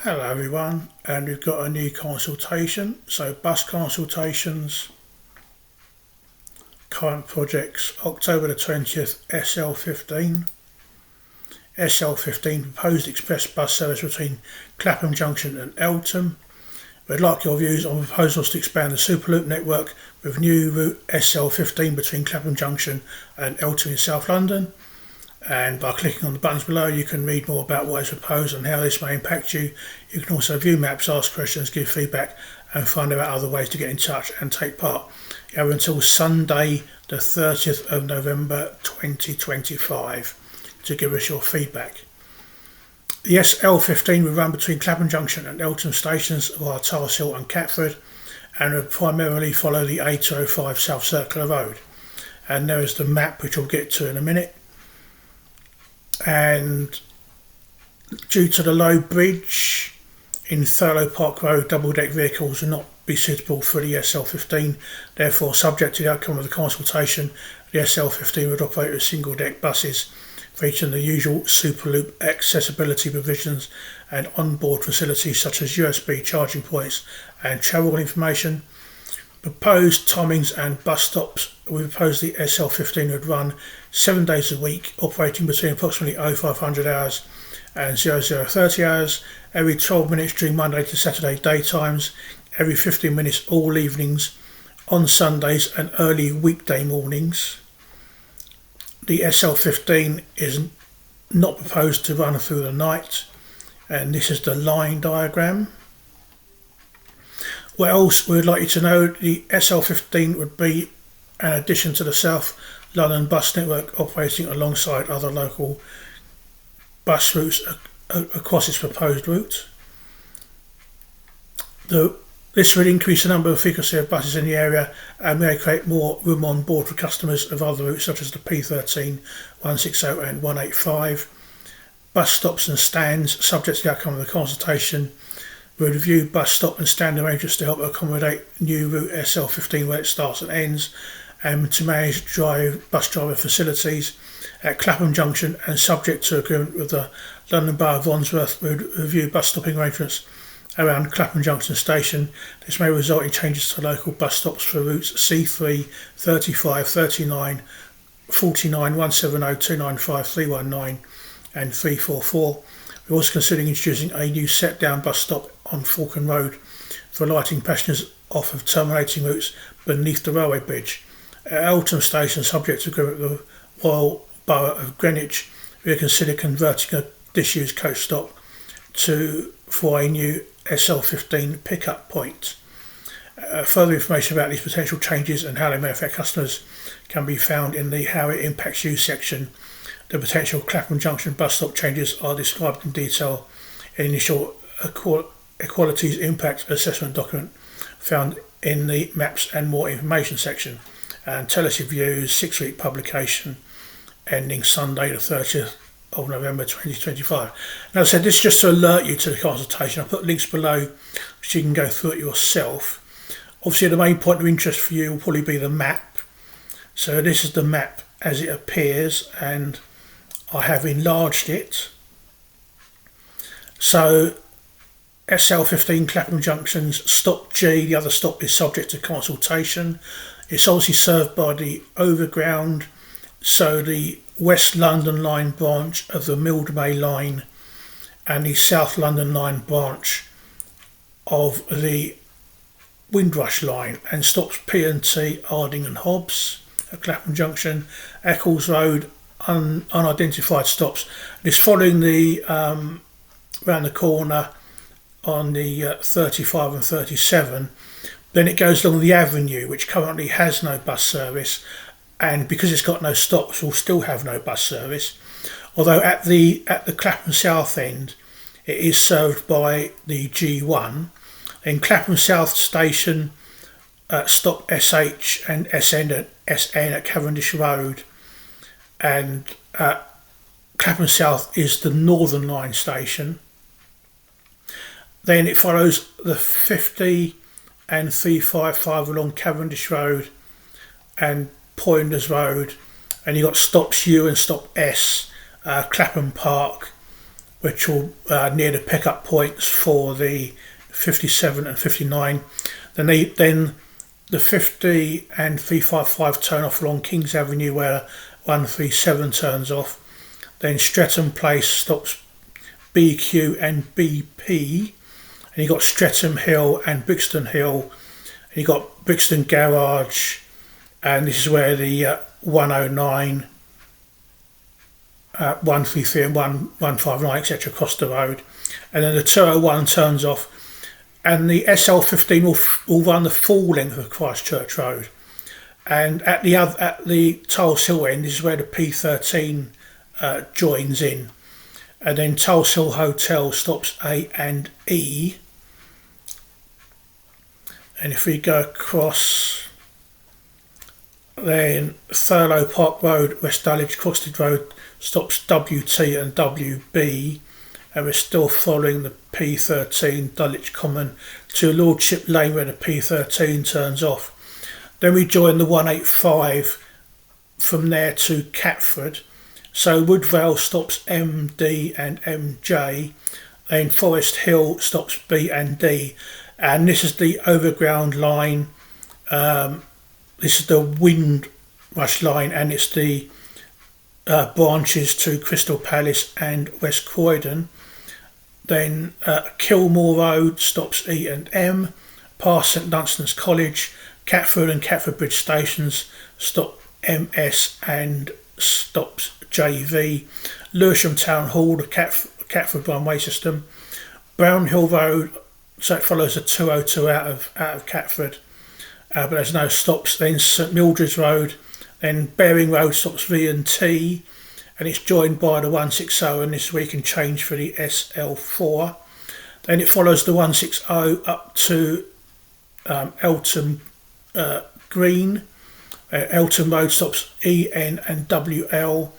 Hello everyone, and we've got a new consultation. So bus consultations, current projects, October the 20th, SL15. SL15 proposed express bus service between Clapham Junction and Eltham. We'd like your views on proposals to expand the Superloop network with new route SL15 between Clapham Junction and Eltham in South London. And by clicking on the buttons below you can read more about what is proposed and how this may impact you. You can also view maps, ask questions, give feedback and find out other ways to get in touch and take part. You have until Sunday the 30th of November 2025 to give us your feedback. The SL15 will run between Clapham Junction and Eltham stations via Tulse Hill and Catford and will primarily follow the A205 South Circular Road. And there is the map which we'll get to in a minute. And due to the low bridge in Thurlow Park Road, double-deck vehicles will not be suitable for the SL15. Therefore, subject to the outcome of the consultation, the SL15 would operate with single-deck buses featuring the usual Superloop accessibility provisions and onboard facilities such as USB charging points and travel information. Proposed timings and bus stops. We propose the SL15 would run 7 days a week, operating between approximately 0500 hours and 0030 hours, every 12 minutes during Monday to Saturday daytimes, every 15 minutes all evenings, on Sundays and early weekday mornings. The SL15 is not proposed to run through the night, and this is the line diagram. What else we'd like you to know, the SL15 would be an addition to the South London bus network operating alongside other local bus routes across its proposed route. This would increase the number of frequency of buses in the area and may create more room on board for customers of other routes such as the P13, 160 and 185. Bus stops and stands, subject to the outcome of the consultation. We'll review bus stop and stand arrangements to help accommodate new route SL15 where it starts and ends, and to manage bus driver facilities at Clapham Junction, and subject to agreement with the London Borough of Wandsworth, we'll review bus stopping arrangements around Clapham Junction station. This may result in changes to local bus stops for routes C3, 35, 39, 49, 170, 295, 319 and 344. We're also considering introducing a new set-down bus stop on Falcon Road for lighting passengers off of terminating routes beneath the railway bridge. At Eltham Station, subject to agreement with the Royal Borough of Greenwich, we consider converting a disused coach stop for a new SL15 pickup point. Further information about these potential changes and how they may affect customers can be found in the How It Impacts You section. The potential Clapham Junction bus stop changes are described in detail in the initial Equalities Impact Assessment document found in the Maps and More Information section. And tell us your views, 6-week publication ending Sunday the 30th of November 2025. Now, as I said, this is just to alert you to the consultation. I'll put links below so you can go through it yourself. Obviously, the main point of interest for you will probably be the map. So this is the map as it appears, and I have enlarged it. So SL15 Clapham Junction's stop G, the other stop, is subject to consultation. It's obviously served by the overground, so the West London line branch of the Mildmay line and the South London line branch of the Windrush line, and stops P&T, Arding and Hobbs at Clapham Junction, Eccles Road, unidentified stops. It's following the round the corner on the 35 and 37. Then it goes along the avenue, which currently has no bus service, and because it's got no stops will still have no bus service. Although at the Clapham South end it is served by the G1. In Clapham South station, stop SH and SN at Cavendish Road, and Clapham South is the Northern Line station. Then it follows the 50 and 355 along Cavendish Road and Poinders Road, and you've got stops U and stop S, Clapham Park, which will near the pickup points for the 57 and 59. Then the 50 and 355 turn off along Kings Avenue where 137 turns off. Then Streatham Place stops BQ and BP. And you've got Streatham Hill and Brixton Hill. And you've got Brixton Garage. And this is where the 109, 133 and 159, etc. cross the road. And then the 201 turns off. And the SL15 will run the full length of Christchurch Road. And at the Tulse Hill end, this is where the P13 joins in. And then Tulse Hill Hotel stops A and E. And if we go across, then Thurlow Park Road, West Dulwich Croxted Road stops WT and WB. And we're still following the P13 Dulwich Common to Lordship Lane where the P13 turns off. Then we join the 185 from there to Catford. So Woodvale stops MD and MJ. Then Forest Hill stops B and D. And this is the overground line. This is the Windrush line, and it's the branches to Crystal Palace and West Croydon. Then Kilmore Road stops E and M. Past St Dunstan's College, Catford and Catford Bridge stations stop MS and stops JV. Lewisham Town Hall, the Catford runway system. Brownhill Road, so it follows the 202 out of Catford, but there's no stops. Then St Mildred's Road, then Baring Road stops V and T, and it's joined by the 160, and this we can change for the SL4. Then it follows the 160 up to Eltham Green. Eltham Road stops EN and WL.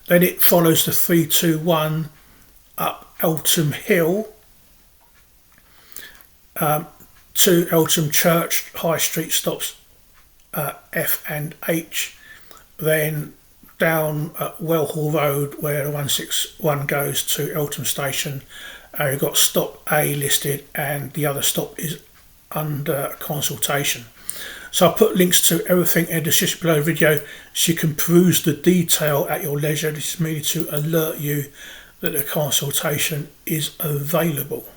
Then it follows the 321 up Eltham Hill to Eltham Church High Street stops F and H. Then down Wellhall Road where the 161 goes to Eltham Station. We've got stop A listed and the other stop is under consultation. So I'll put links to everything in the description below the video so you can peruse the detail at your leisure. This is merely to alert you that the consultation is available.